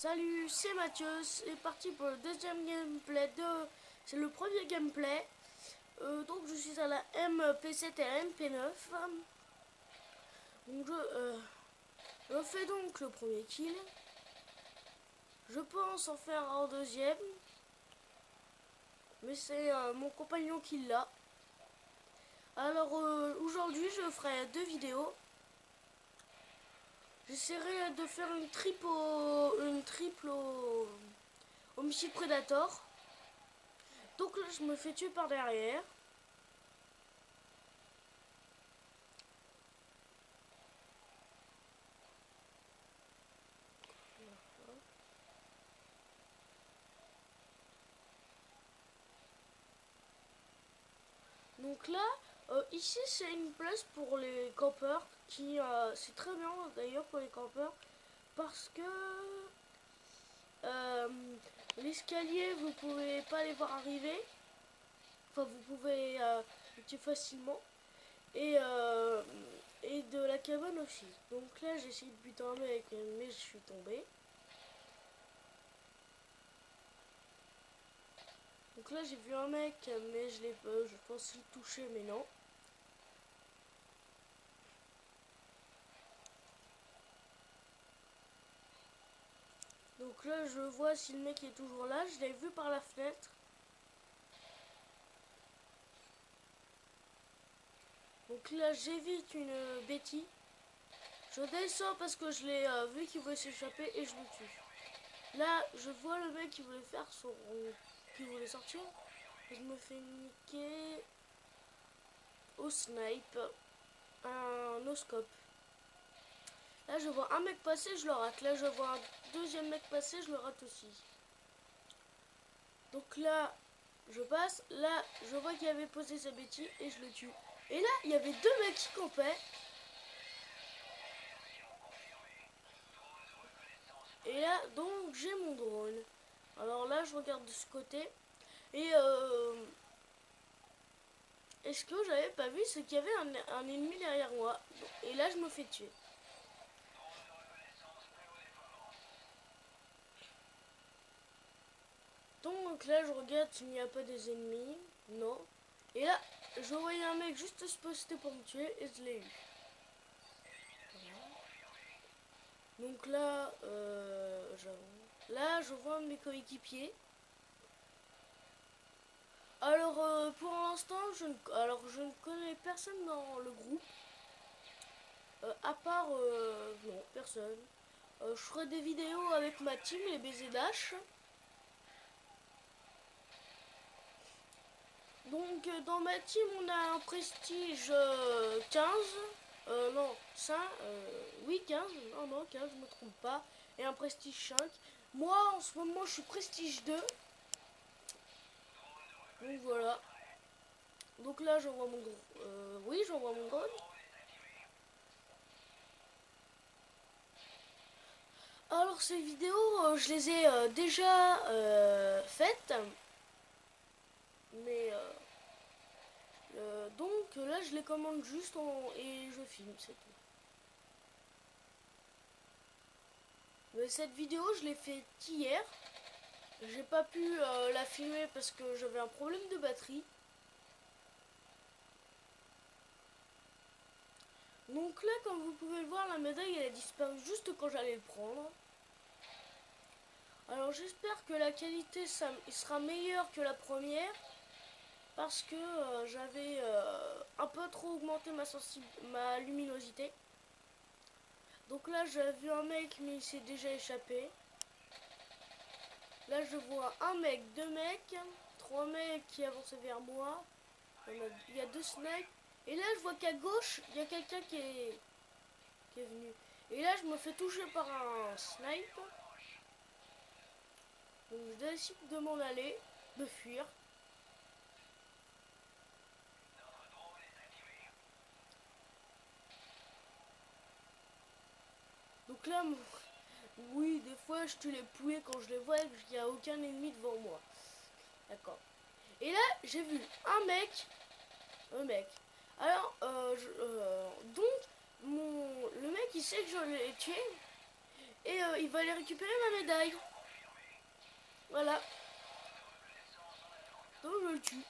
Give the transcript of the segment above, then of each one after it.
Salut, c'est Mathieu, c'est parti pour le deuxième gameplay C'est le premier gameplay. Donc je suis à la MP7 et à la MP9. Donc je fais donc le premier kill. Je pense en faire un deuxième. Mais c'est mon compagnon qui l'a. Alors aujourd'hui je ferai deux vidéos. J'essaierai de faire une triple au Homicide Predator. Donc là je me fais tuer par derrière. Donc là, ici c'est une place pour les campeurs qui c'est très bien d'ailleurs pour les campeurs parce que l'escalier vous pouvez pas les voir arriver, enfin vous pouvez le tuer facilement et de la cabane aussi. Donc là j'ai essayé de buter un mec mais je suis tombé. Donc là j'ai vu un mec mais je pensais le toucher mais non. Donc là je vois si le mec est toujours là, je l'ai vu par la fenêtre. Donc là j'évite une bêtise. Je descends parce que je l'ai vu qu'il voulait s'échapper et je le tue. Là je vois le mec qui voulait faire qui voulait sortir. Et je me fais niquer au snipe, un no-scope. Là je vois un mec passer, je le rate. Là je vois un deuxième mec passer, je le rate aussi. Donc là je passe, là je vois qu'il avait posé sa bêtise et je le tue. Et là il y avait deux mecs qui campaient. Et là donc j'ai mon drone. Alors là je regarde de ce côté. Et ce que j'avais pas vu, c'est qu'il y avait un ennemi derrière moi. Et là je me fais tuer. Donc là je regarde s'il n'y a pas des ennemis. Non. Et là je voyais un mec juste se poster pour me tuer et je l'ai eu. Donc là je vois un de mes coéquipiers. Alors pour l'instant je ne connais personne dans le groupe. À part non, personne. Je ferai des vidéos avec ma team, les BZH. Donc dans ma team on a un prestige 15. Non, 5, oui 15, non 15, je me trompe pas. Et un prestige 5. Moi en ce moment je suis prestige 2. Donc voilà. Donc là j'envoie mon drone. Oui, j'envoie mon drone. Alors ces vidéos je les ai déjà faites. Mais donc là je les commande juste et je filme, c'est tout. Mais cette vidéo je l'ai faite hier. J'ai pas pu la filmer parce que j'avais un problème de batterie. Donc là comme vous pouvez le voir, la médaille elle a disparu juste quand j'allais le prendre. Alors j'espère que la qualité sera meilleure que la première. Parce que j'avais un peu trop augmenté ma luminosité. Donc là j'ai vu un mec mais il s'est déjà échappé. Là je vois un mec, deux mecs, trois mecs qui avançaient vers moi. Il y a deux snipes. Et là je vois qu'à gauche il y a quelqu'un qui est venu. Et là je me fais toucher par un snipe. Donc je décide de m'en aller, de fuir. Donc là, oui, des fois je tue les poulets quand je les vois et qu'il n'y a aucun ennemi devant moi. D'accord. Et là, j'ai vu un mec. Alors, donc, le mec, il sait que je l'ai tué. Et il va aller récupérer ma médaille. Voilà. Donc je le tue.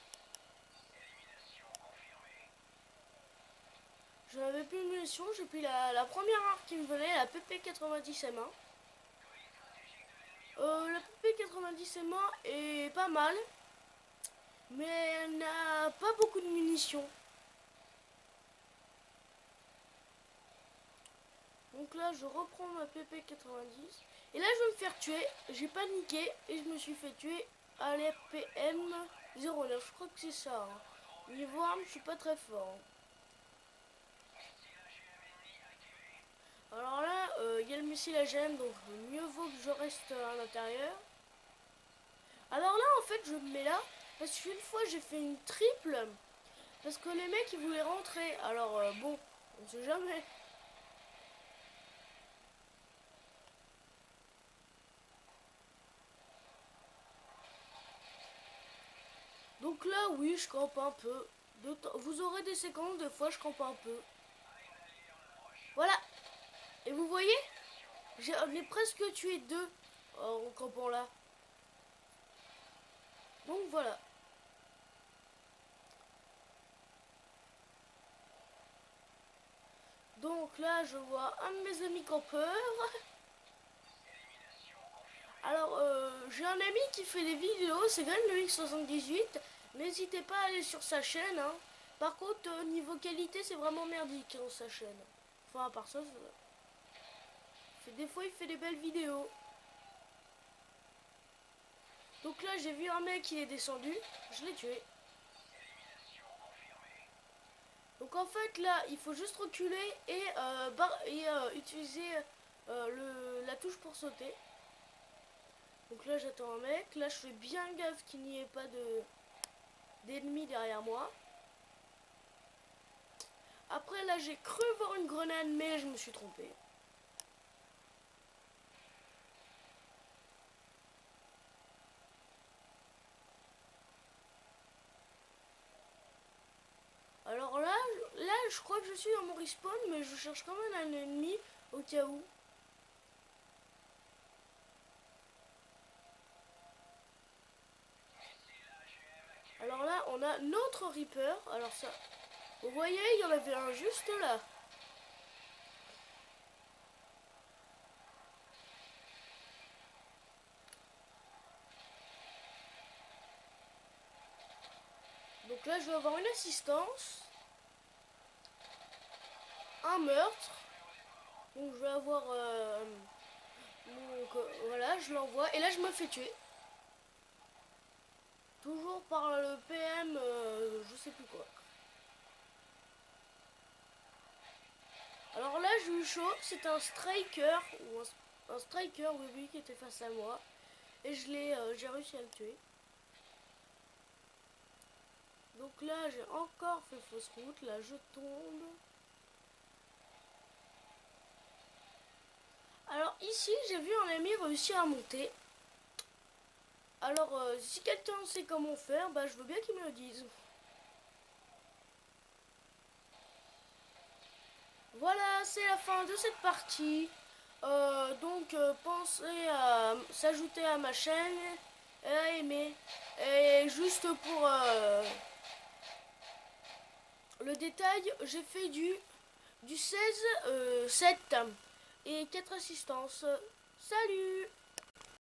Je n'avais plus de munitions, j'ai pris la première arme qui me venait, la PP90M1. La PP90M1 est pas mal, mais elle n'a pas beaucoup de munitions. Donc là, je reprends ma PP90. Et là, je vais me faire tuer. J'ai paniqué et je me suis fait tuer à l'RPM 09. Je crois que c'est ça. Hein. Niveau arme, je suis pas très fort. Alors là, il y a le missile AGM, donc mieux vaut que je reste à l'intérieur. Alors là, en fait, je me mets là, parce qu'une fois, j'ai fait une triple, parce que les mecs, ils voulaient rentrer. Alors, bon, on sait jamais. Donc là, oui, je campe un peu. Vous aurez des séquences, des fois, je campe un peu. Voilà. Et vous voyez, j'ai presque tué deux en campant là. Donc voilà. Donc là, je vois un de mes amis campeurs. Alors, j'ai un ami qui fait des vidéos, c'est Greg le X78. N'hésitez pas à aller sur sa chaîne. Hein. Par contre, niveau qualité, c'est vraiment merdique hein, sa chaîne. Enfin, à part ça, des fois, il fait des belles vidéos. Donc là, j'ai vu un mec, il est descendu. Je l'ai tué. Donc en fait, là, il faut juste reculer et, utiliser la touche pour sauter. Donc là, j'attends un mec. Là, je fais bien gaffe qu'il n'y ait pas d'ennemis derrière moi. Après, là, j'ai cru voir une grenade, mais je me suis trompé. Alors là, je crois que je suis dans mon respawn, mais je cherche quand même un ennemi au cas où. Alors là, on a notre Reaper. Alors ça, vous voyez, il y en avait un juste là. Donc là, je vais avoir une assistance. Un meurtre. Donc je vais avoir... voilà, je l'envoie. Et là, je me fais tuer. Toujours par le PM, je sais plus quoi. Alors là, j'ai eu chaud. C'est un striker. Ou un striker, oui, qui était face à moi. Et j'ai réussi à le tuer. Donc là, j'ai encore fait fausse route. Là, je tombe. Alors ici, j'ai vu un ami réussir à monter. Alors, si quelqu'un sait comment faire, bah, je veux bien qu'il me le dise. Voilà, c'est la fin de cette partie. Pensez à s'ajouter à ma chaîne et à aimer. Et juste pour le détail, j'ai fait du 16-7 et 4 assistances. Salut!